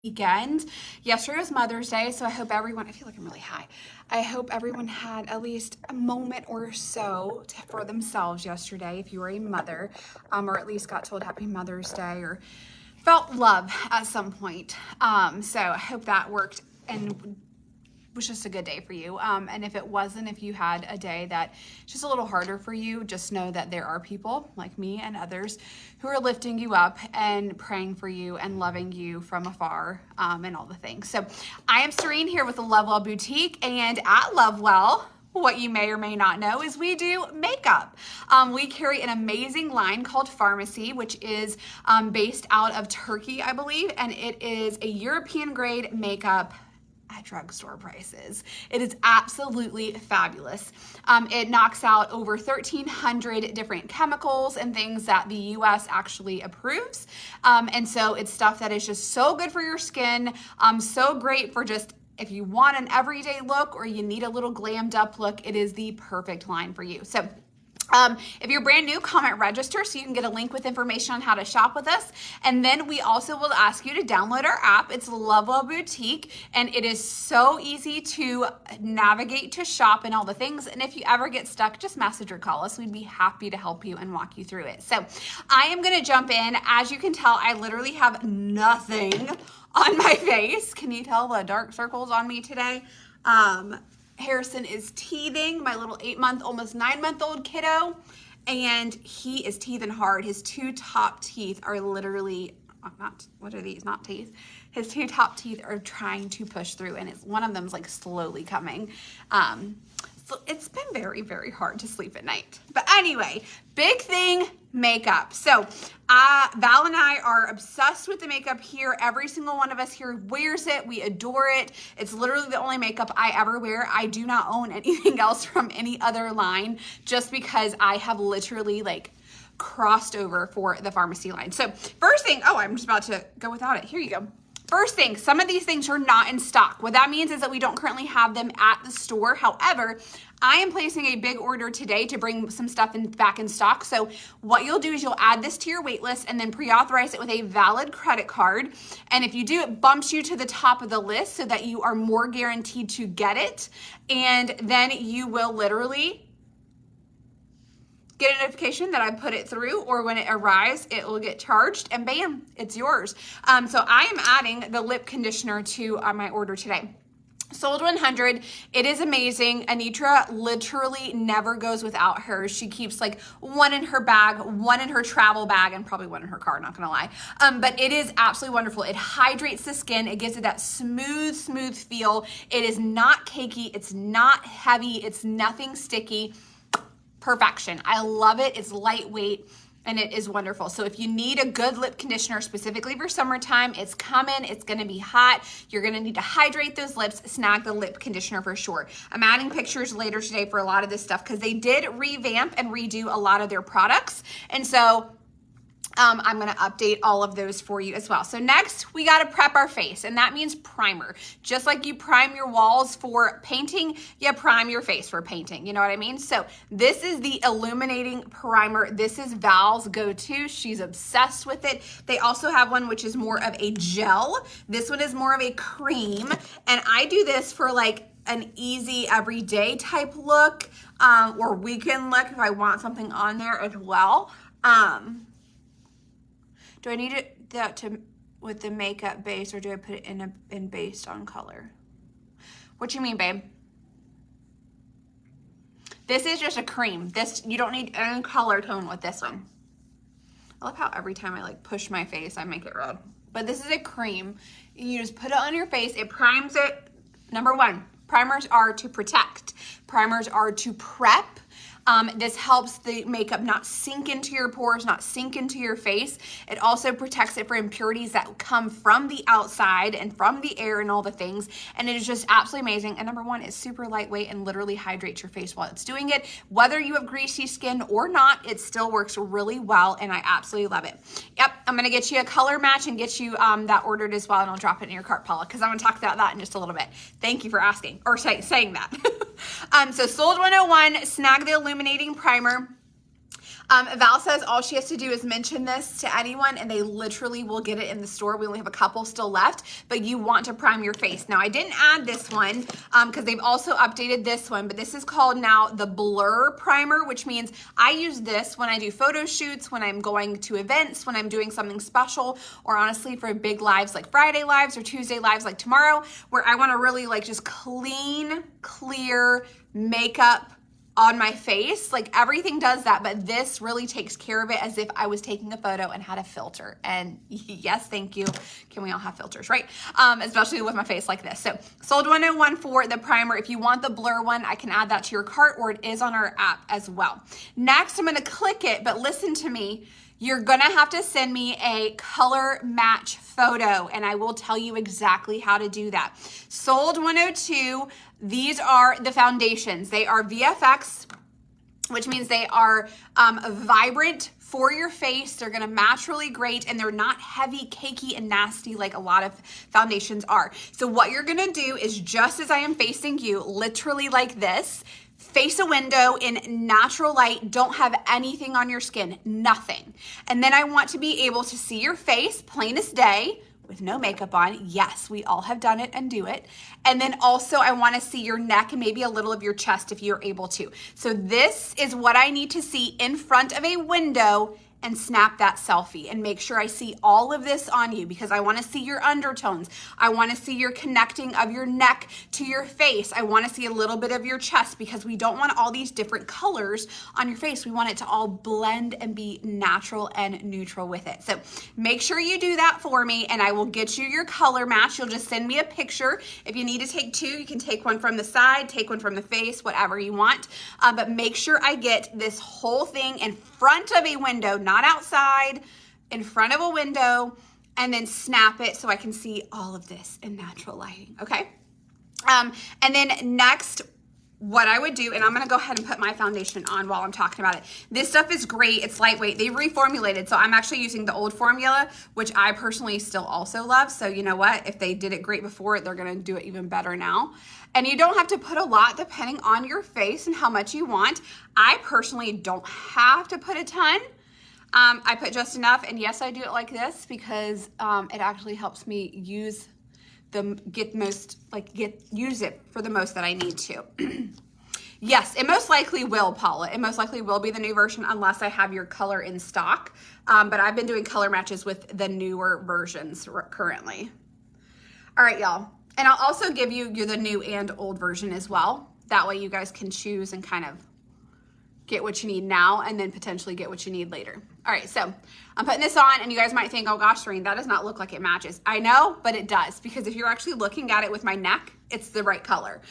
Weekend. Yesterday was Mother's Day, so I hope everyone, I feel like I'm really high. I hope everyone had at least a moment or so for themselves yesterday if you were a mother, or at least got told Happy Mother's Day or felt love at some point. So I hope that worked and was just a good day for you. And if it wasn't, if you had a day that just a little harder for you, just know that there are people like me and others who are lifting you up and praying for you and loving you from afar, and all the things. So I am Serene here with the Lovewell Boutique, and at Lovewell, what you may or may not know is we do makeup. We carry an amazing line called Pharmacy, which is based out of Turkey, I believe, and it is a European grade makeup at drugstore prices. It is absolutely fabulous. It knocks out over 1,300 different chemicals and things that the US actually approves. And so it's stuff that is just so good for your skin, so great for just if you want an everyday look or you need a little glammed up look, it is the perfect line for you. So if you're brand new, comment register so you can get a link with information on how to shop with us. And then we also will ask you to download our app. It's Lovewell Boutique, and it is so easy to navigate to shop and all the things. And if you ever get stuck, just message or call us. We'd be happy to help you and walk you through it. So I am going to jump in. As you can tell, I literally have nothing on my face. Can you tell the dark circles on me today? Harrison is teething, my little 8-month, almost 9-month-old kiddo, and he is teething hard. His two top teeth are literally, what are these? Not teeth. His two top teeth are trying to push through, and one of them's like slowly coming. So it's been very, very hard to sleep at night. But anyway, big thing, makeup. So Val and I are obsessed with the makeup here. Every single one of us here wears it. We adore it. It's literally the only makeup I ever wear. I do not own anything else from any other line just because I have literally crossed over for the Pharmacy line. So first thing, I'm just about to go without it. Here you go. First thing, some of these things are not in stock. What that means is that we don't currently have them at the store. However, I am placing a big order today to bring some stuff back in stock. So what you'll do is you'll add this to your wait list and then pre-authorize it with a valid credit card. And if you do, it bumps you to the top of the list so that you are more guaranteed to get it. And then you will literally get a notification that I put it through, or when it arrives, it will get charged, and bam, it's yours. So I am adding the lip conditioner to my order today. Sold 100. It is amazing. Anitra literally never goes without hers. She keeps one in her bag, one in her travel bag, and probably one in her car, not gonna lie. But it is absolutely wonderful. It hydrates the skin. It gives it that smooth feel. It is not cakey. It's not heavy. It's nothing sticky. Perfection. I love it. It's lightweight and it is wonderful. So if you need a good lip conditioner specifically for summertime, it's coming. It's going to be hot. You're going to need to hydrate those lips. Snag the lip conditioner for sure. I'm adding pictures later today for a lot of this stuff because they did revamp and redo a lot of their products. And so I'm going to update all of those for you as well. So next, we got to prep our face, and that means primer. Just like you prime your walls for painting, you prime your face for painting. You know what I mean? So this is the illuminating primer. This is Val's go-to. She's obsessed with it. They also have one which is more of a gel. This one is more of a cream, and I do this for an easy everyday type look, or weekend look if I want something on there as well. Do I need that to with the makeup base, or do I put it in based on color? What you mean, babe? This is just a cream. This, you don't need any color tone with this one. I love how every time I push my face, I make it red. But this is a cream. You just put it on your face. It primes it. Number one, primers are to protect. Primers are to prep. This helps the makeup not sink into your pores, not sink into your face. It also protects it for impurities that come from the outside and from the air and all the things. And it is just absolutely amazing. And number one, it's super lightweight and literally hydrates your face while it's doing it. Whether you have greasy skin or not, it still works really well, and I absolutely love it. Yep, I'm gonna get you a color match and get you that ordered as well, and I'll drop it in your cart, Paula, because I'm gonna talk about that in just a little bit. Thank you for asking, or saying that. So sold 101, snag the illuminating primer. Val says all she has to do is mention this to anyone and they literally will get it in the store. We only have a couple still left, but you want to prime your face. Now I didn't add this one because they've also updated this one, but this is called now the Blur Primer, which means I use this when I do photo shoots, when I'm going to events, when I'm doing something special, or honestly for big lives like Friday lives or Tuesday lives like tomorrow, where I want to really like just clean, clear makeup on my face. Like everything does that, but this really takes care of it as if I was taking a photo and had a filter. And yes, thank you. Can we all have filters, right? Especially with my face like this. So sold 101 for the primer. If you want the Blur one, I can add that to your cart, or it is on our app as well. Next, I'm gonna click it, but listen to me. You're gonna have to send me a color match photo, and I will tell you exactly how to do that. Sold 102, these are the foundations. They are VFX, which means they are vibrant for your face. They're gonna match really great, and they're not heavy, cakey, and nasty like a lot of foundations are. So what you're gonna do is, just as I am facing you, literally like this, face a window in natural light, don't have anything on your skin, nothing. And then I want to be able to see your face, plain as day, with no makeup on. Yes, we all have done it and do it. And then also I want to see your neck and maybe a little of your chest if you're able to. So this is what I need to see in front of a window, and snap that selfie and make sure I see all of this on you, because I want to see your undertones. I want to see your connecting of your neck to your face. I want to see a little bit of your chest, because we don't want all these different colors on your face. We want it to all blend and be natural and neutral with it. So make sure you do that for me, and I will get you your color match. You'll just send me a picture. If you need to take two, you can take one from the side, take one from the face, whatever you want. But make sure I get this whole thing in front of a window, not outside, in front of a window, and then snap it so I can see all of this in natural lighting, okay? And then next, what I would do, and I'm gonna go ahead and put my foundation on while I'm talking about it. This stuff is great, it's lightweight. They reformulated, so I'm actually using the old formula, which I personally still also love. So you know what? If they did it great before, they're gonna do it even better now. And you don't have to put a lot depending on your face and how much you want. I personally don't have to put a ton. I put just enough, and yes, I do it like this because it actually helps me use use it for the most that I need to. Yes, it most likely will, Paula. It most likely will be the new version unless I have your color in stock. But I've been doing color matches with the newer versions currently. All right, y'all. And I'll also give you the new and old version as well. That way you guys can choose and kind of get what you need now and then potentially get what you need later. All right, so I'm putting this on, and you guys might think, oh gosh, Serene, that does not look like it matches. I know, but it does, because if you're actually looking at it with my neck, it's the right color,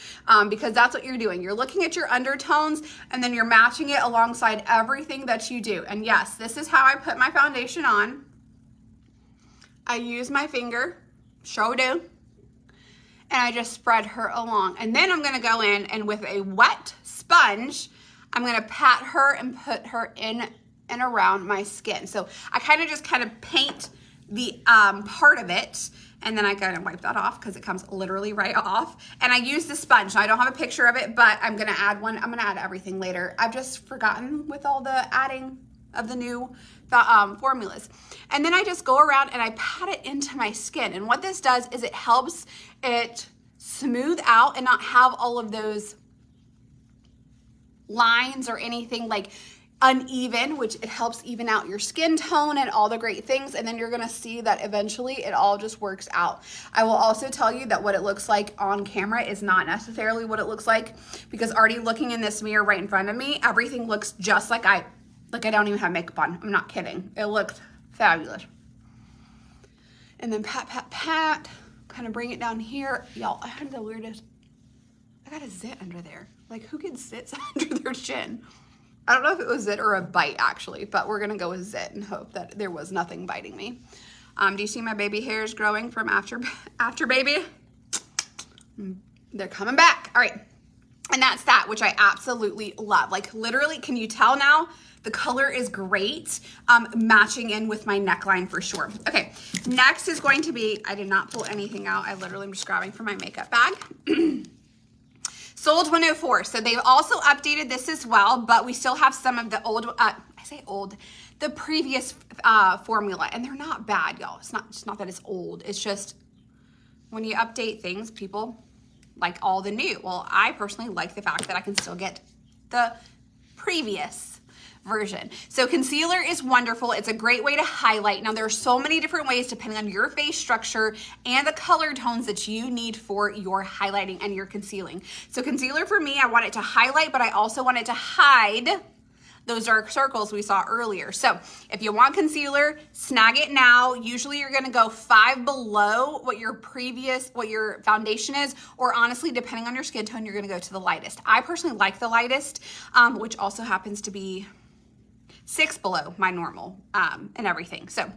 because that's what you're doing. You're looking at your undertones, and then you're matching it alongside everything that you do. And yes, this is how I put my foundation on. I use my finger, sure do, and I just spread her along. And then I'm gonna go in, and with a wet sponge, I'm gonna pat her and put her in and around my skin. So I kind of paint the part of it, and then I kind of wipe that off because it comes literally right off. And I use the sponge. Now, I don't have a picture of it, but I'm gonna add one. I'm gonna add everything later. I've just forgotten with all the adding of the new formulas. And then I just go around and I pat it into my skin. And what this does is it helps it smooth out and not have all of those lines or anything like uneven, which it helps even out your skin tone and all the great things. And then you're gonna see that eventually it all just works out. I will also tell you that what it looks like on camera is not necessarily what it looks like, because already looking in this mirror right in front of me, everything looks just like I don't even have makeup on. I'm not kidding. It looked fabulous. And then pat, pat, pat, kind of bring it down here. Y'all, I had the weirdest, I got a zit under there. Like, who gets zits under their chin? I don't know if it was zit or a bite, actually, but we're gonna go with zit and hope that there was nothing biting me. Do you see my baby hairs growing from after baby? They're coming back. All right, and that's that, which I absolutely love. Like, literally, can you tell now? The color is great, matching in with my neckline for sure. Okay, next is going to be, I did not pull anything out. I literally am just grabbing from my makeup bag. Sold 104, so they've also updated this as well, but we still have some of the old, I I say old, the previous formula, and they're not bad, y'all. It's not that it's old. It's just when you update things, people like all the new. Well, I personally like the fact that I can still get the previous version. So concealer is wonderful. It's a great way to highlight. Now there are so many different ways depending on your face structure and the color tones that you need for your highlighting and your concealing. So concealer for me, I want it to highlight, but I also want it to hide those dark circles we saw earlier. So if you want concealer, snag it now. Usually you're gonna go 5 below what your foundation is, or honestly, depending on your skin tone, you're gonna go to the lightest. I personally like the lightest, which also happens to be 6 below my normal and everything. So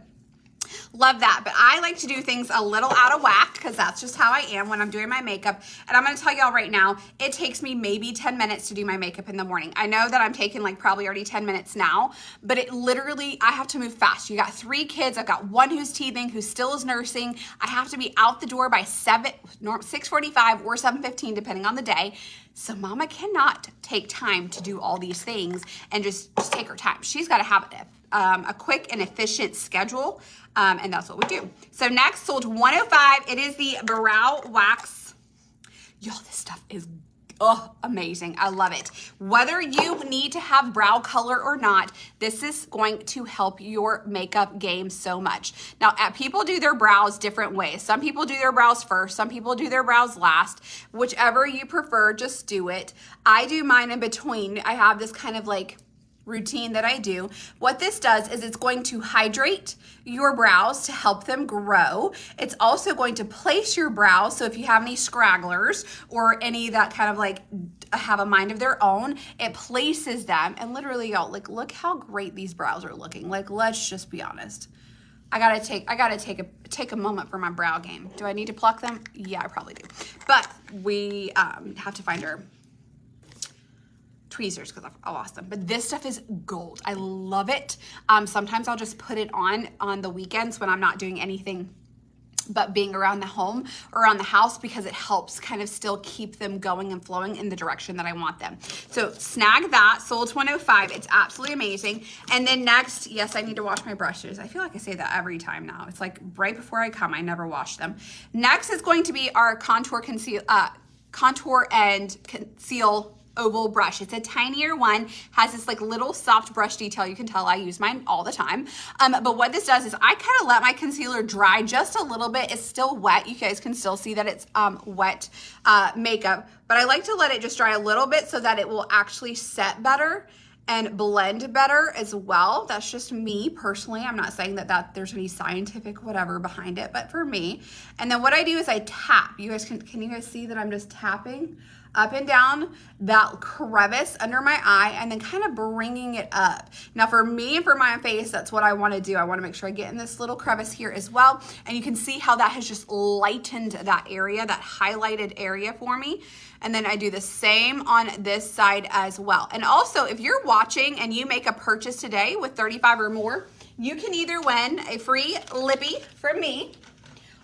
love that, but I like to do things a little out of whack because that's just how I am when I'm doing my makeup. And I'm gonna tell y'all right now, it takes me maybe 10 minutes to do my makeup in the morning. I know that I'm taking like probably already 10 minutes now, but it literally, I have to move fast. You got 3 kids. I've got one who's teething, who still is nursing. I have to be out the door by 6:45 or 7:15, depending on the day. So mama cannot take time to do all these things and just take her time. She's got to have a quick and efficient schedule, and that's what we do. So next, sold 105. It is the brow wax. Y'all, this stuff is amazing. I love it. Whether you need to have brow color or not, this is going to help your makeup game so much. Now, people do their brows different ways. Some people do their brows first. Some people do their brows last. Whichever you prefer, just do it. I do mine in between. I have this kind of like routine that I do. What this does is it's going to hydrate your brows to help them grow. It's also going to place your brows, so if you have any scragglers or any that kind of like have a mind of their own, it places them. And literally, y'all, like, look how great these brows are looking. Like, let's just be honest. I gotta take a moment for my brow game. Do I need to pluck them? Yeah, I probably do. But we have to find our tweezers because I lost them. But this stuff is gold. I love it. Sometimes I'll just put it on the weekends when I'm not doing anything but being around the home or around the house, because it helps kind of still keep them going and flowing in the direction that I want them. So snag that, sold 105. It's absolutely amazing. And then next, yes, I need to wash my brushes. I feel like I say that every time now. It's like right before I come, I never wash them. Next is going to be our contour and conceal oval brush. It's a tinier one, has this like little soft brush detail. You can tell I use mine all the time. But what this does is I kind of let my concealer dry just a little bit. It's still wet. You guys can still see that it's wet makeup, but I like to let it just dry a little bit so that it will actually set better and blend better as well. That's just me personally. I'm not saying that there's any scientific whatever behind it, but for me. And then what I do is I tap. You guys can you guys see that I'm just tapping up and down that crevice under my eye and then kind of bringing it up. Now for me and for my face, that's what I want to do. I want to make sure I get in this little crevice here as well. And you can see how that has just lightened that area, that highlighted area for me. And then I do the same on this side as well. And also, if you're watching and you make a purchase today with 35 or more, you can either win a free lippy from me,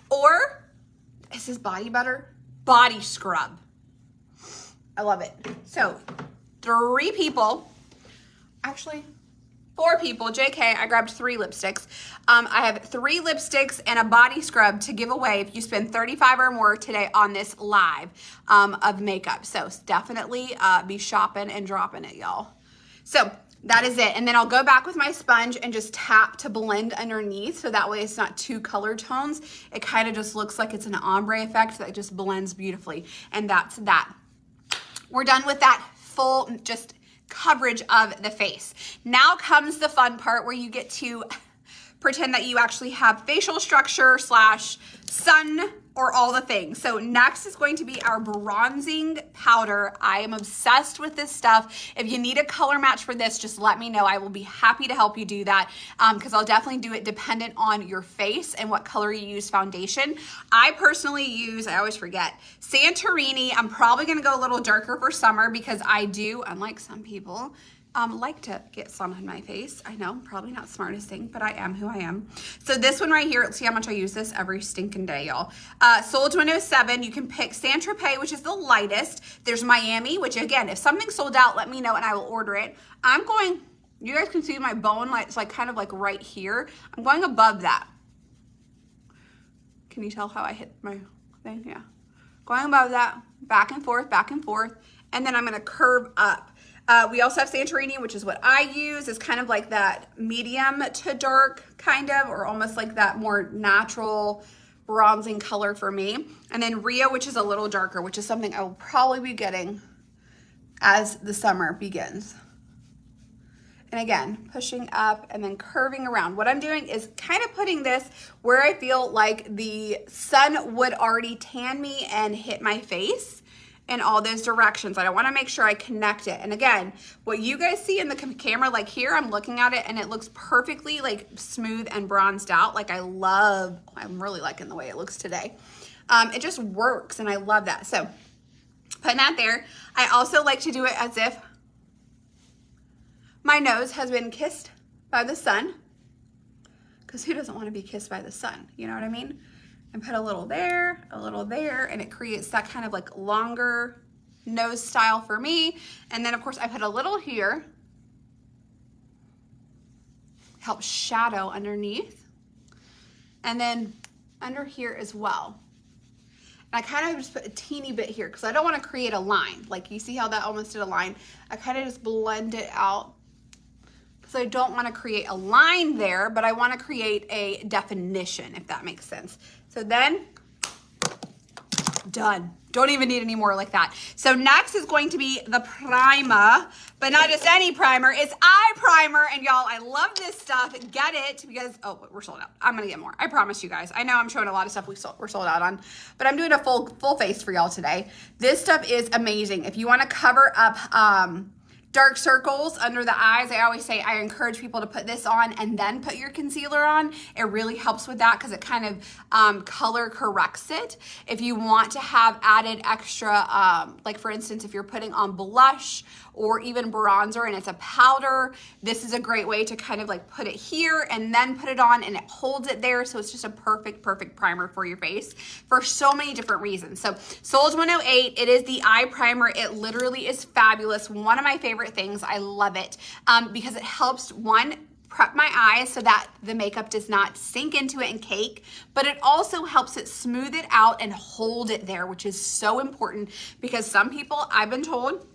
or this is body butter, body scrub. I love it. So 3 people, actually 4 people, JK, I grabbed 3 lipsticks. I have 3 lipsticks and a body scrub to give away if you spend 35 or more today on this live of makeup. So definitely be shopping and dropping it, y'all. So that is it. And then I'll go back with my sponge and just tap to blend underneath. So that way it's not 2 color tones. It kind of just looks like it's an ombre effect that just blends beautifully. And that's that. We're done with that full just coverage of the face. Now comes the fun part where you get to pretend that you actually have facial structure / sun or all the things. So next is going to be our bronzing powder. I am obsessed with this stuff. If you need a color match for this, just let me know. I will be happy to help you do that because I'll definitely do it dependent on your face and what color you use foundation. I personally use, I always forget, Santorini. I'm probably gonna go a little darker for summer because I do, unlike some people, like to get sun on my face. I know, probably not the smartest thing, but I am who I am. So this one right here, let's see how much I use this every stinking day, y'all. Sold 107. You can pick Saint Tropez, which is the lightest. There's Miami, which again, if something's sold out, let me know and I will order it. I'm going You guys can see my bone, like, it's like kind of like right here. I'm going above that. Can you tell how I hit my thing? Yeah. Going above that, back and forth, and then I'm gonna curve up. We also have Santorini, which is what I use. It's kind of like that medium to dark kind of, or almost like that more natural bronzing color for me. And then Rio, which is a little darker, which is something I will probably be getting as the summer begins. And again, pushing up and then curving around. What I'm doing is kind of putting this where I feel like the sun would already tan me and hit my face in all those directions. I want to make sure I connect it. And again, what you guys see in the camera, like here, I'm looking at it and it looks perfectly like smooth and bronzed out. Like I'm really liking the way it looks today. It just works and I love that. So putting that there. I also like to do it as if my nose has been kissed by the sun, because who doesn't want to be kissed by the sun? You know what I mean? And put a little there, and it creates that kind of like longer nose style for me. And then of course I put a little here, helps shadow underneath, and then under here as well. And I kind of just put a teeny bit here because I don't want to create a line. Like you see how that almost did a line? I kind of just blend it out. So I don't want to create a line there, but I want to create a definition, if that makes sense. So then, done. Don't even need any more like that. So next is going to be the primer, but not just any primer, it's eye primer. And y'all, I love this stuff. Get it because, oh, we're sold out. I'm going to get more. I promise you guys. I know I'm showing a lot of stuff we're sold out on, but I'm doing a full face for y'all today. This stuff is amazing. If you want to cover up, dark circles under the eyes, I always say I encourage people to put this on and then put your concealer on. It really helps with that because it kind of color corrects it. If you want to have added extra, like for instance, if you're putting on blush or even bronzer and it's a powder, this is a great way to kind of like put it here and then put it on and it holds it there. So it's just a perfect primer for your face for so many different reasons. So Soul's 108, it is the eye primer. It literally is fabulous. One of my favorite things. I love it because it helps, one, prep my eyes so that the makeup does not sink into it and cake, but it also helps it smooth it out and hold it there, which is so important because some people, I've been told,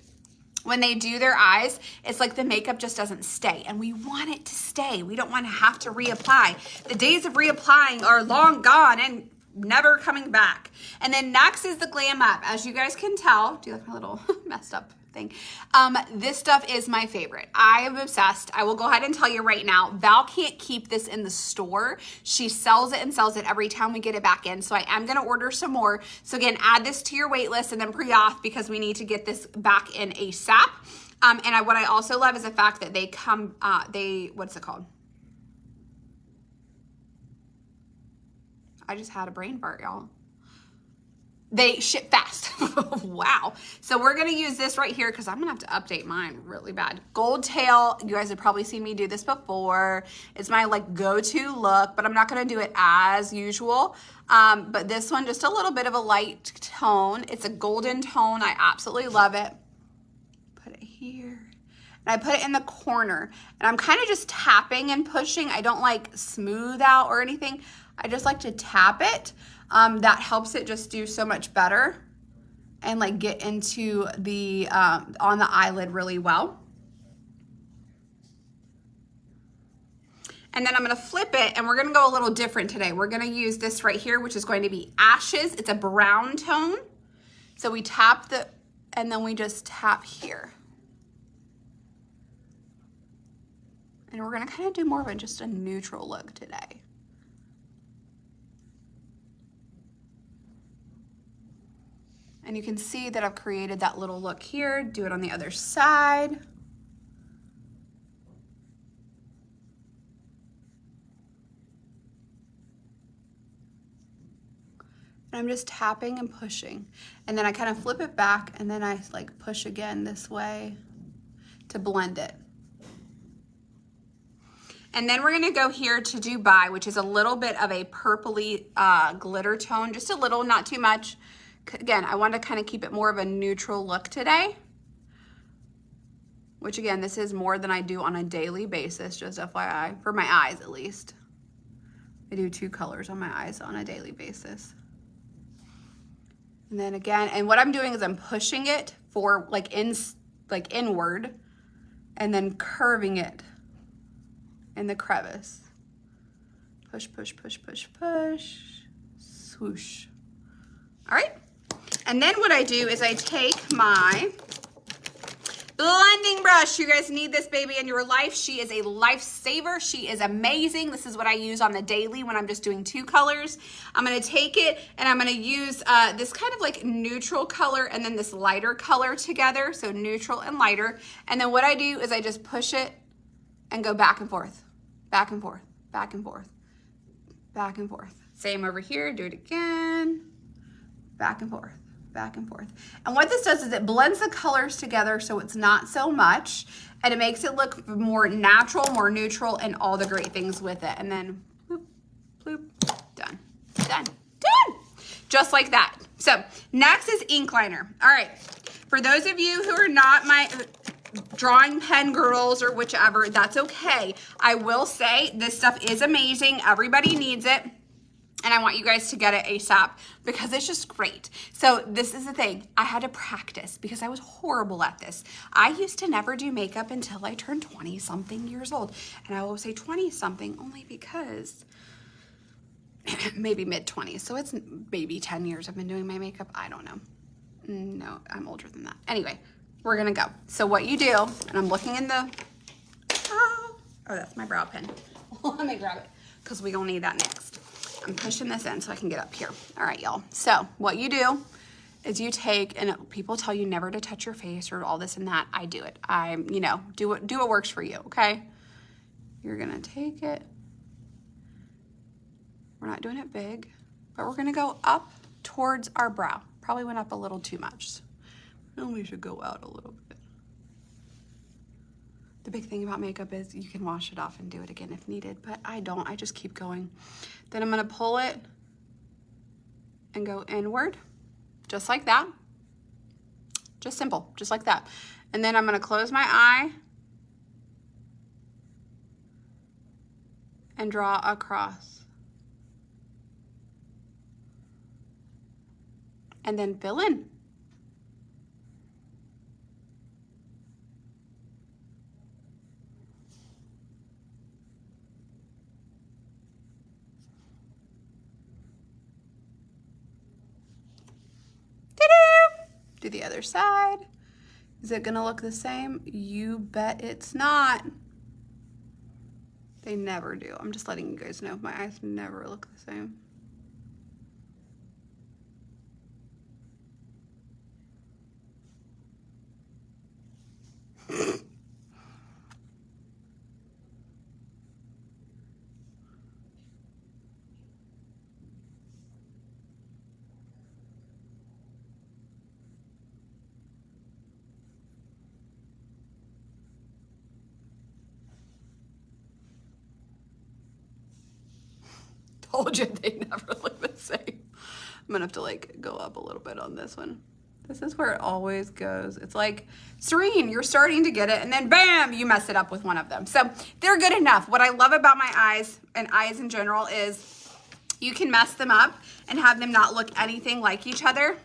when they do their eyes, it's like the makeup just doesn't stay, and we want it to stay. We don't want to have to reapply. The days of reapplying are long gone and never coming back. And then next is the Glam Up. As you guys can tell, do you like my little messed up thing? This stuff is my favorite. I am obsessed. I will go ahead and tell you right now, Val can't keep this in the store. She sells it and sells it every time we get it back in. So I am going to order some more. So again, add this to your wait list and then pre-auth because we need to get this back in ASAP. And what I also love is the fact that they come, what's it called? I just had a brain fart, y'all. They ship fast. Wow. So we're going to use this right here because I'm going to have to update mine really bad. Gold tail. You guys have probably seen me do this before. It's my like go-to look, but I'm not going to do it as usual. But this one, just a little bit of a light tone. It's a golden tone. I absolutely love it. Put it here. And I put it in the corner. And I'm kind of just tapping and pushing. I don't like smooth out or anything. I just like to tap it. That helps it just do so much better and like get into the, on the eyelid really well. And then I'm gonna flip it and we're gonna go a little different today. We're gonna use this right here, which is going to be Ashes. It's a brown tone. So we tap and then we just tap here. And we're gonna kind of do more of just a neutral look today. And you can see that I've created that little look here. Do it on the other side. And I'm just tapping and pushing. And then I kind of flip it back and then I like push again this way to blend it. And then we're gonna go here to Dubai, which is a little bit of a purpley glitter tone, just a little, not too much. Again, I want to kind of keep it more of a neutral look today. which again, this is more than I do on a daily basis, just FYI, for my eyes at least. I do 2 colors on my eyes on a daily basis. And then again, and what I'm doing is I'm pushing it for like inward and then curving it in the crevice. Push, push, push, push, push, swoosh. All right. And then what I do is I take my blending brush. You guys need this baby in your life. She is a lifesaver. She is amazing. This is what I use on the daily when I'm just doing 2 colors. I'm going to take it and I'm going to use this kind of like neutral color and then this lighter color together. So neutral and lighter. And then what I do is I just push it and go back and forth, back and forth, back and forth, back and forth. Same over here. Do it again. Back and forth. Back and forth. And what this does is it blends the colors together so it's not so much, and it makes it look more natural, more neutral, and all the great things with it. And then bloop, bloop, done, done, done. Just like that. So next is ink liner. All right. For those of you who are not my drawing pen girls or whichever, that's okay. I will say this stuff is amazing. Everybody needs it. And I want you guys to get it ASAP because it's just great. So this is the thing. I had to practice because I was horrible at this. I used to never do makeup until I turned 20-something years old. And I will say 20-something only because maybe mid-20s. So it's maybe 10 years I've been doing my makeup. I don't know. No, I'm older than that. Anyway, we're going to go. So what you do, and I'm looking in the, oh, that's my brow pen. Let me grab it because we're going to need that next. I'm pushing this in so I can get up here. All right, y'all. So what you do is you take, and people tell you never to touch your face or all this and that. I do it. You know, do what works for you, okay? You're gonna take it. We're not doing it big, but we're gonna go up towards our brow. Probably went up a little too much. Only should go out a little bit. The big thing about makeup is you can wash it off and do it again if needed, but I don't. I just keep going. Then I'm gonna pull it and go inward, just like that. Just simple, just like that. And then I'm gonna close my eye and draw across. And then fill in. Do the other side. Is it gonna look the same? You bet it's not. They never do. I'm just letting you guys know my eyes never look the same. Told you they never look the same. I'm gonna have to like go up a little bit on this one. This is where it always goes. It's like, Serene, you're starting to get it, and then bam, you mess it up with one of them. So they're good enough. What I love about my eyes and eyes in general is you can mess them up and have them not look anything like each other.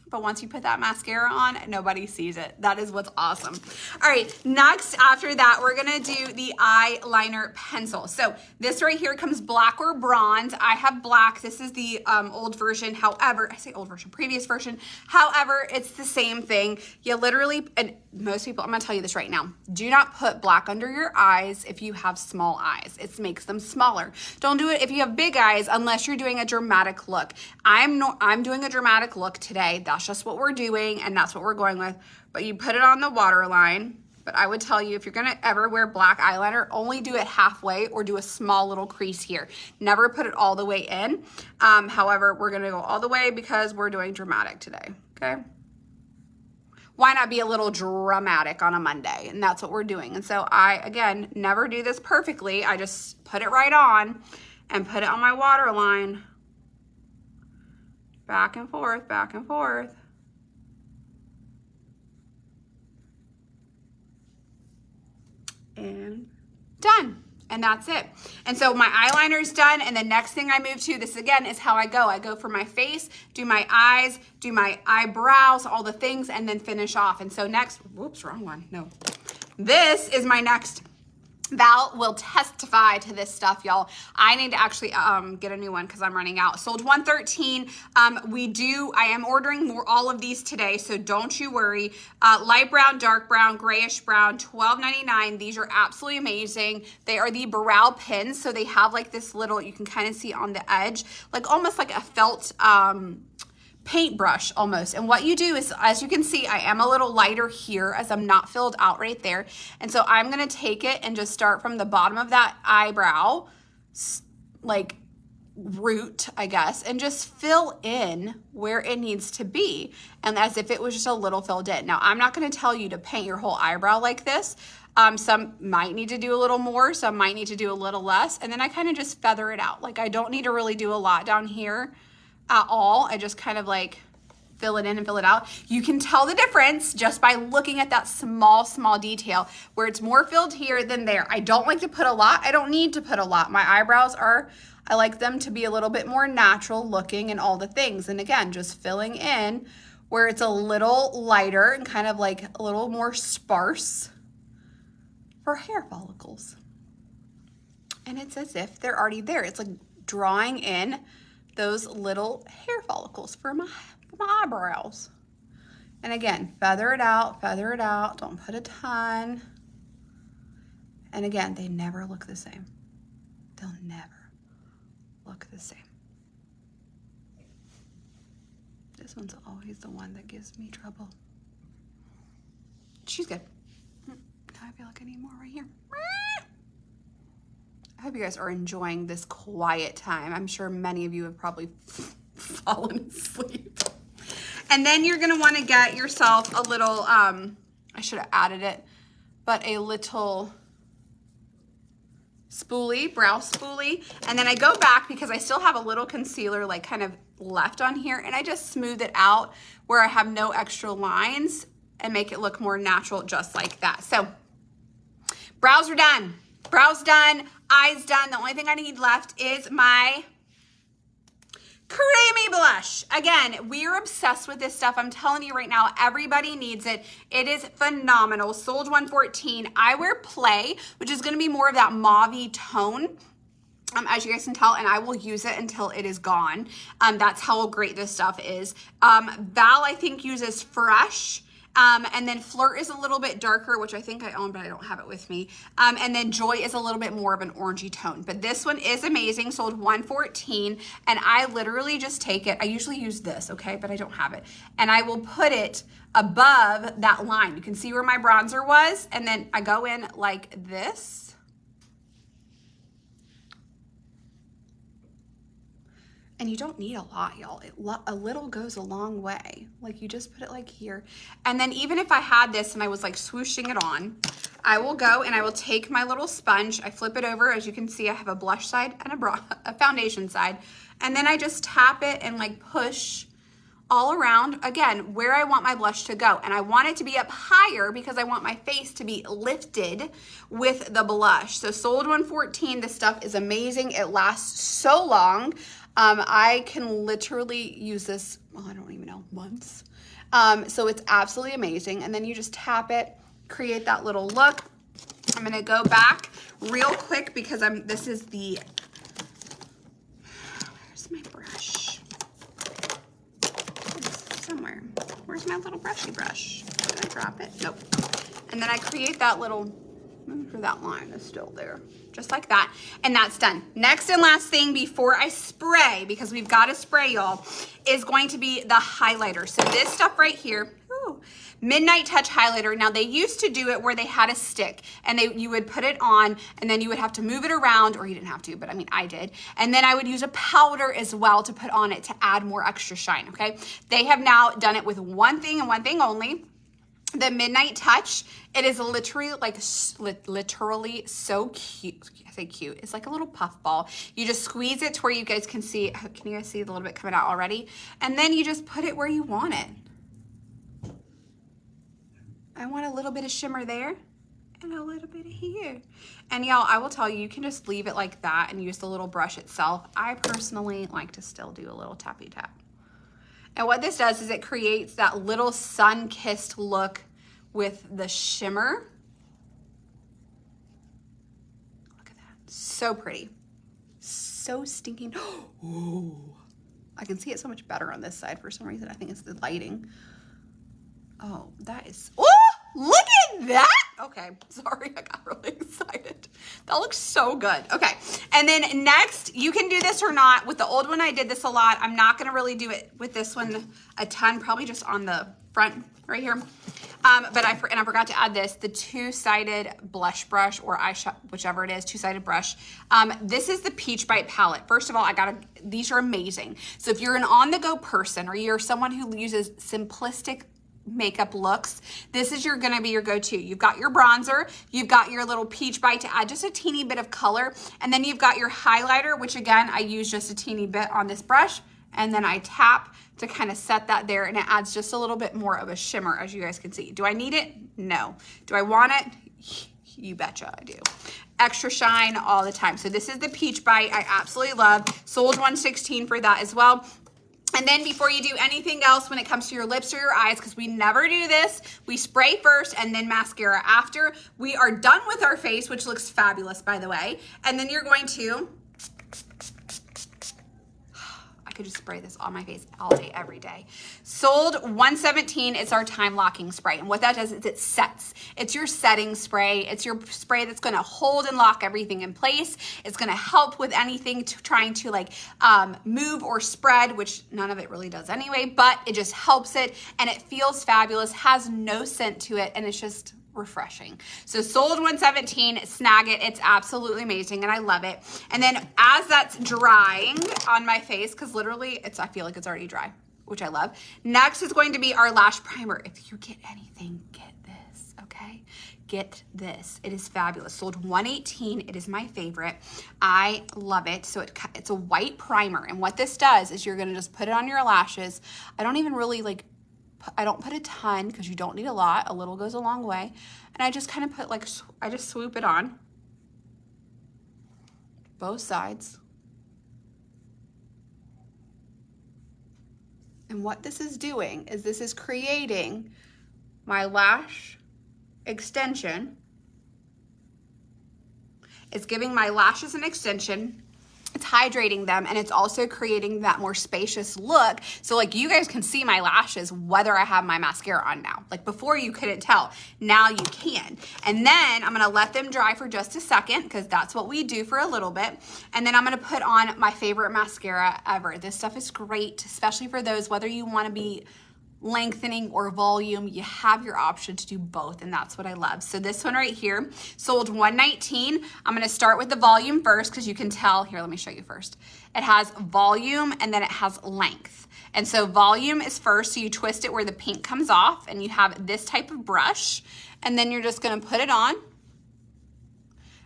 But once you put that mascara on, nobody sees it. That is what's awesome. All right, next after that, we're gonna do the eyeliner pencil. So this right here comes black or bronze. I have black. This is the old version. However, I say old version, previous version. However, it's the same thing. You literally, and most people, I'm gonna tell you this right now, do not put black under your eyes if you have small eyes. It makes them smaller. Don't do it if you have big eyes unless you're doing a dramatic look. I'm doing a dramatic look today. That's just what we're doing, and that's what we're going with. But you put it on the waterline. But I would tell you, if you're gonna ever wear black eyeliner, only do it halfway or do a small little crease here. Never put it all the way in. However, we're gonna go all the way because we're doing dramatic today, okay? Why not be a little dramatic on a Monday? And that's what we're doing. And so I, again, never do this perfectly. I just put it right on and put it on my waterline. Back and forth, back and forth. and done. And that's it. And so my eyeliner is done. And the next thing I move to, this again is how I go. I go for my face, do my eyes, do my eyebrows, all the things, and then finish off. And so next, whoops, wrong one. No. This is my next. Val will testify to this stuff, y'all. I need to actually get a new one because I'm running out. Sold 113. I am ordering more, all of these today, so don't you worry. Light brown, dark brown, grayish brown, $12.99. These are absolutely amazing. They are the brow pins, so they have like this little, you can kind of see on the edge, like almost like a felt paintbrush almost. And what you do is, as you can see, I am a little lighter here as I'm not filled out right there. And so I'm going to take it and just start from the bottom of that eyebrow, like root, I guess, and just fill in where it needs to be. And as if it was just a little filled in. Now, I'm not going to tell you to paint your whole eyebrow like this. Some might need to do a little more, some might need to do a little less. And then I kind of just feather it out. Like I don't need to really do a lot down here at all. I just kind of like fill it in and fill it out. You can tell the difference just by looking at that small detail where it's more filled here than there. I don't like to put a lot. I don't need to put a lot. My eyebrows I like them to be a little bit more natural looking and all the things. And again, just filling in where it's a little lighter and kind of like a little more sparse for hair follicles. And it's as if they're already there. It's like drawing in those little hair follicles for my eyebrows. And again, feather it out, don't put a ton. And again, they never look the same. They'll never look the same. This one's always the one that gives me trouble. She's good. Now I feel like I need more right here. I hope you guys are enjoying this quiet time. I'm sure many of you have probably fallen asleep. And then you're gonna wanna get yourself a little, I should have added it, but a little spoolie, brow spoolie. And then I go back because I still have a little concealer like kind of left on here, and I just smooth it out where I have no extra lines and make it look more natural just like that. So brows are done. Brows done, eyes done. The only thing I need left is my creamy blush. Again, we are obsessed with this stuff. I'm telling you right now, everybody needs it. It is phenomenal. Sold 114. I wear Play, which is going to be more of that mauve-y tone. As you guys can tell, and I will use it until it is gone. That's how great this stuff is. Val, I think, uses Fresh. And then Flirt is a little bit darker, which I think I own, but I don't have it with me. And then Joy is a little bit more of an orangey tone. But this one is amazing, sold 114. And I literally just take it. I usually use this, okay, but I don't have it. And I will put it above that line. You can see where my bronzer was. And then I go in like this. And you don't need a lot, y'all. A little goes a long way. Like you just put it like here. And then even if I had this and I was like swooshing it on, I will go and I will take my little sponge. I flip it over. As you can see, I have a blush side and a foundation side. And then I just tap it and like push all around, again, where I want my blush to go. And I want it to be up higher because I want my face to be lifted with the blush. So sold 114. This stuff is amazing. It lasts so long. I can literally use this, well, I don't even know, months. So it's absolutely amazing. And then you just tap it, create that little look. I'm gonna go back real quick because this is the, where's my brush? It's somewhere. Where's my little brushy brush? Did I drop it? Nope. And then I create that little, make sure that line is still there. Just like that, and that's done. Next and last thing before I spray, because we've got to spray, y'all, is going to be the highlighter. So this stuff right here, ooh, Midnight Touch highlighter. Now they used to do it where they had a stick and you would put it on and then you would have to move it around, or you didn't have to, but I mean, I did. And then I would use a powder as well to put on it to add more extra shine, okay? They have now done it with one thing and one thing only. The Midnight Touch, it is literally like literally so cute. I say cute. It's like a little puff ball. You just squeeze it to where you guys can see. Can you guys see a little bit coming out already? And then you just put it where you want it. I want a little bit of shimmer there. and a little bit of here. And y'all, I will tell you, you can just leave it like that and use the little brush itself. I personally like to still do a little tappy tap. And what this does is it creates that little sun-kissed look with the shimmer. Look at that, so pretty. So stinking, ooh. I can see it so much better on this side for some reason. I think it's the lighting. Oh, that is, oh, look at that. Okay, sorry, I got really excited. That looks so good. Okay, and then next, you can do this or not. With the old one, I did this a lot. I'm not gonna really do it with this one a ton, probably just on the front right here. But I forgot to add this, the two-sided blush brush or eyeshadow, whichever it is, two-sided brush. This is the Peach Bite palette. First of all, these are amazing. So if you're an on-the-go person or you're someone who uses simplistic makeup looks, this is gonna be your go-to. You've got your bronzer, you've got your little Peach Bite to add just a teeny bit of color, and then you've got your highlighter, which again, I use just a teeny bit on this brush, and then I tap to kind of set that there, and it adds just a little bit more of a shimmer, as you guys can see. Do I need it? No. Do I want it? You betcha I do. Extra shine all the time. So this is the Peach Bite. I absolutely love. Sold $116 for that as well. And then before you do anything else when it comes to your lips or your eyes, because we never do this, we spray first and then mascara after. We are done with our face, which looks fabulous, by the way. And then you're going to, I could just spray this on my face all day, every day. Sold $117. It's our time locking spray. And what that does is it sets. It's your setting spray. It's your spray that's gonna hold and lock everything in place. It's gonna help with anything trying to like move or spread, which none of it really does anyway, but it just helps it and it feels fabulous, has no scent to it, and it's just refreshing. So sold $117, snag it. It's absolutely amazing and I love it. And then as that's drying on my face, because literally I feel like it's already dry, which I love. Next is going to be our lash primer. If you get anything, get this, okay? Get this. It is fabulous. Sold $118. It is my favorite. I love it. So it's a white primer. And what this does is you're gonna just put it on your lashes. I don't even really I don't put a ton because you don't need a lot. A little goes a long way. And I just kind of put I just swoop it on both sides. And what this is doing is this is creating my lash extension. It's giving my lashes an extension. It's hydrating them, and it's also creating that more spacious look. So like you guys can see my lashes whether I have my mascara on now. Like before you couldn't tell, now you can. And then I'm gonna let them dry for just a second because that's what we do for a little bit. And then I'm gonna put on my favorite mascara ever. This stuff is great, especially for those, whether you wanna be lengthening or volume, you have your option to do both, and that's what I love. So this one right here sold $119. I'm gonna start with the volume first because you can tell, here, let me show you first. It has volume and then it has length. And so volume is first, so you twist it where the pink comes off and you have this type of brush, and then you're just gonna put it on.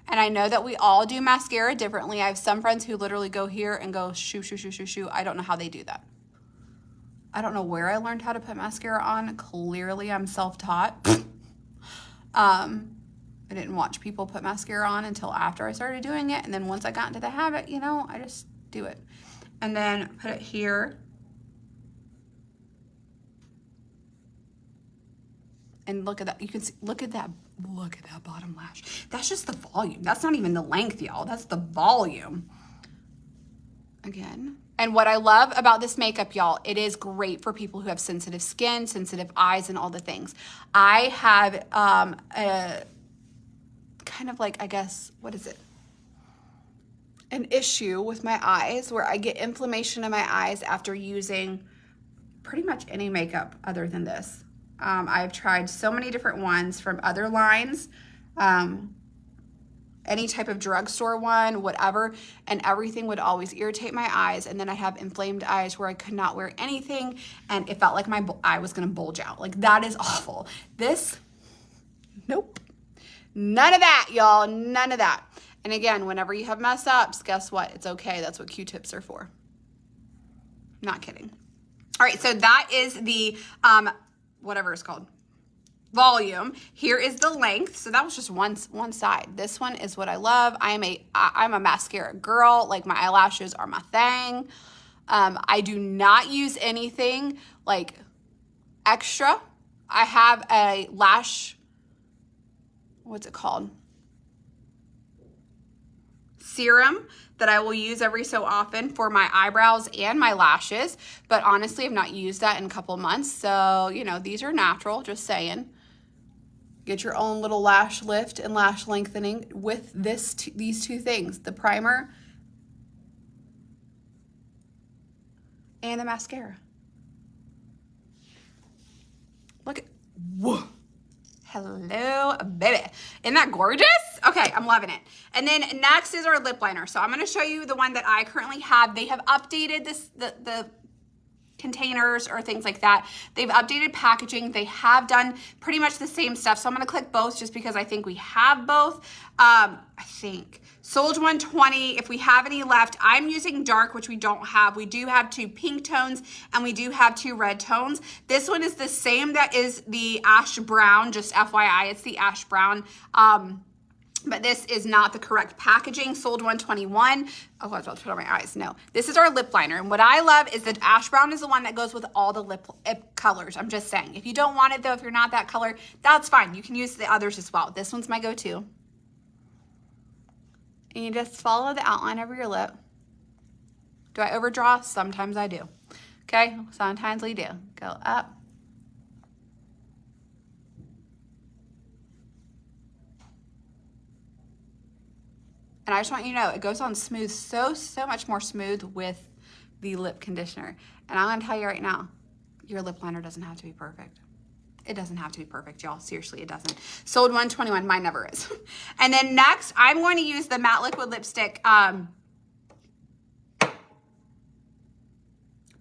And I know that we all do mascara differently. I have some friends who literally go here and go shoo, shoo, shoo, shoo, shoo. I don't know how they do that. I don't know where I learned how to put mascara on. Clearly, I'm self-taught. I didn't watch people put mascara on until after I started doing it. And then once I got into the habit, you know, I just do it. And then put it here. And look at that. You can see, look at that bottom lash. That's just the volume. That's not even the length, y'all. That's the volume. Again. And what I love about this makeup, y'all, it is great for people who have sensitive skin, sensitive eyes, and all the things. I have a kind of like, I guess, what is it? An issue with my eyes where I get inflammation in my eyes after using pretty much any makeup other than this. I've tried so many different ones from other lines. Any type of drugstore one, whatever, and everything would always irritate my eyes. And then I have inflamed eyes where I could not wear anything and it felt like my eye was gonna bulge out. Like that is awful. This, nope. None of that, y'all, none of that. And again, whenever you have mess ups, guess what? It's okay, that's what Q-tips are for. Not kidding. All right, so that is the, whatever it's called. volume. Here is the length. So that was just one side. This one is what I love. I'm a mascara girl. Like, my eyelashes are my thing. I do not use anything like extra. I have a lash, what's it called? Serum that I will use every so often for my eyebrows and my lashes. But honestly, I've not used that in a couple months. So, you know, these are natural, just saying. Get your own little lash lift and lash lengthening with these two things, the primer and the mascara. Look at, whoa. Hello, baby. Isn't that gorgeous? Okay, I'm loving it. And then next is our lip liner. So I'm going to show you the one that I currently have. They have updated the containers or things like that. They've updated packaging. They have done pretty much the same stuff. So I'm going to click both just because I think we have both. I think Sold 120. If we have any left, I'm using dark, which we don't have. We do have 2 pink tones and we do have 2 red tones. This one is the same that is the ash brown, just FYI, it's the ash brown. But this is not the correct packaging. Sold 121. Oh, I was about to put on my eyes. No, this is our lip liner. And what I love is that ash brown is the one that goes with all the lip colors. I'm just saying. If you don't want it though, if you're not that color, that's fine. You can use the others as well. This one's my go-to. And you just follow the outline over your lip. Do I overdraw? Sometimes I do. Okay, sometimes we do. Go up. And I just want you to know, it goes on smooth, so much more smooth with the lip conditioner. And I'm gonna tell you right now, your lip liner doesn't have to be perfect. It doesn't have to be perfect, y'all. Seriously, it doesn't. Sold 121, mine never is. And then next, I'm going to use the matte liquid lipstick,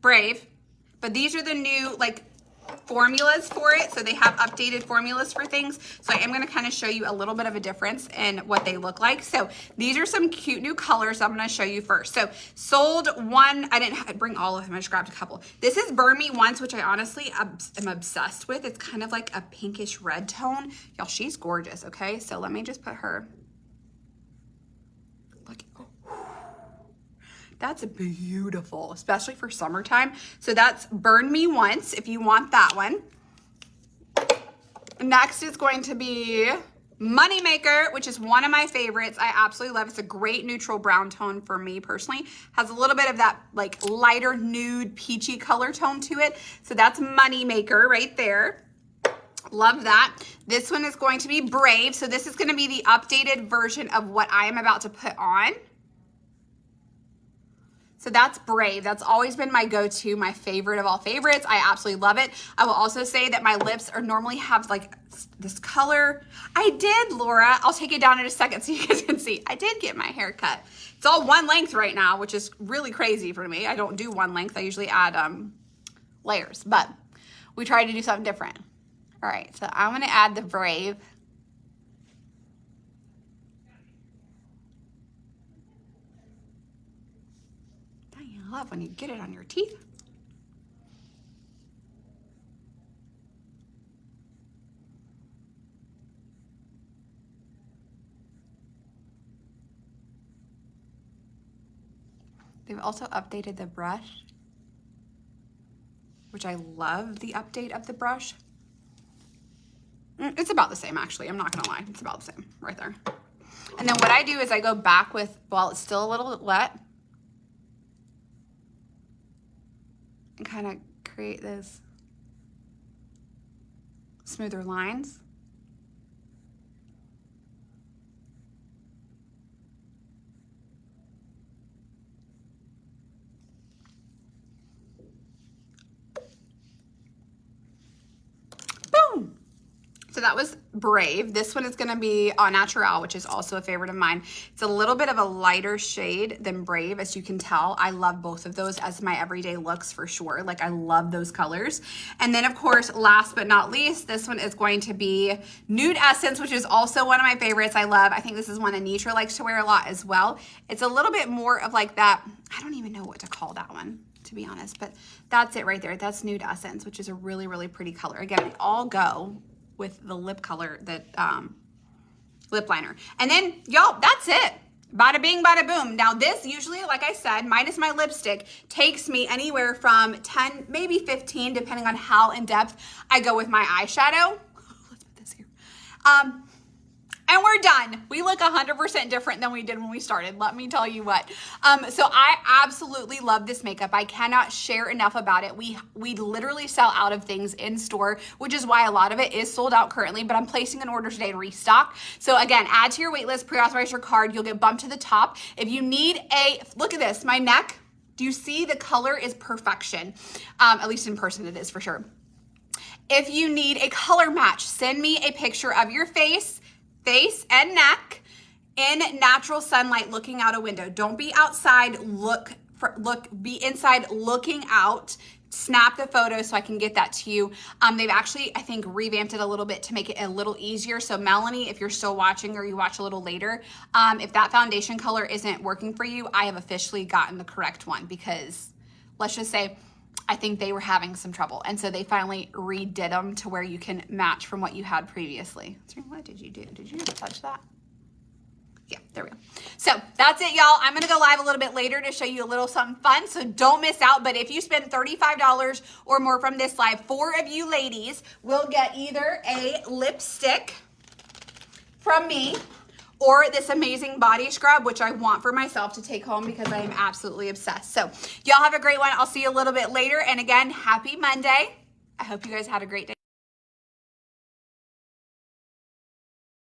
Brave. But these are the new, like, formulas for it. So they have updated formulas for things. So I am going to kind of show you a little bit of a difference in what they look like. So these are some cute new colors I'm going to show you first. So Sold one, I didn't bring all of them. I just grabbed a couple. This is Burn Me Once, which I honestly am obsessed with. It's kind of like a pinkish red tone. Y'all, she's gorgeous. Okay. So let me just put her. Look. That's beautiful, especially for summertime. So that's Burn Me Once, if you want that one. Next is going to be Moneymaker, which is one of my favorites. I absolutely love it. It's a great neutral brown tone for me personally. Has a little bit of that like lighter nude peachy color tone to it. So that's Moneymaker right there. Love that. This one is going to be Brave. So this is going to be the updated version of what I am about to put on. So that's Brave. That's always been my go-to, my favorite of all favorites. I absolutely love it. I will also say that my lips are normally have like this color. I did, Laura. I'll take it down in a second so you guys can see. I did get my hair cut. It's all one length right now, which is really crazy for me. I don't do one length. I usually add layers, but we tried to do something different. All right, so I'm gonna add the Brave. I love when you get it on your teeth. They've also updated the brush, which I love the update of the brush. It's about the same, actually. I'm not gonna lie. It's about the same right there. And then what I do is I go back with, while it's still a little wet, and kind of create this smoother lines. Boom. So that was Brave. This one is going to be Au Naturel, which is also a favorite of mine. It's a little bit of a lighter shade than Brave, as you can tell. I love both of those as my everyday looks for sure. Like, I love those colors. And then, of course, last but not least, this one is going to be Nude Essence, which is also one of my favorites. I love. I think this is one Anitra likes to wear a lot as well. It's a little bit more of like that. I don't even know what to call that one, to be honest, but that's it right there. That's Nude Essence, which is a really, really pretty color. Again, they all go with the lip color, that lip liner. And then, y'all, that's it. Bada bing, bada boom. Now this usually, like I said, minus my lipstick, takes me anywhere from 10, maybe 15, depending on how in depth I go with my eyeshadow. Let's put this here. And we're done. We look 100% different than we did when we started. Let me tell you what. So I absolutely love this makeup. I cannot share enough about it. We literally sell out of things in store, which is why a lot of it is sold out currently, but I'm placing an order today to restock. So again, add to your wait list, pre-authorize your card. You'll get bumped to the top. If you need look at this, my neck. Do you see the color is perfection? At least in person it is for sure. If you need a color match, send me a picture of your face and neck in natural sunlight looking out a window. Don't be outside, be inside looking out. Snap the photo so I can get that to you. They've actually, I think, revamped it a little bit to make it a little easier. So Melanie, if you're still watching or you watch a little later, if that foundation color isn't working for you, I have officially gotten the correct one, because let's just say I think they were having some trouble. And so they finally redid them to where you can match from what you had previously. What did you do? Did you touch that? Yeah, there we go. So that's it, y'all. I'm going to go live a little bit later to show you a little something fun. So don't miss out. But if you spend $35 or more from this live, 4 of you ladies will get either a lipstick from me or this amazing body scrub, which I want for myself to take home because I am absolutely obsessed. So y'all have a great one. I'll see you a little bit later. And again, happy Monday. I hope you guys had a great day.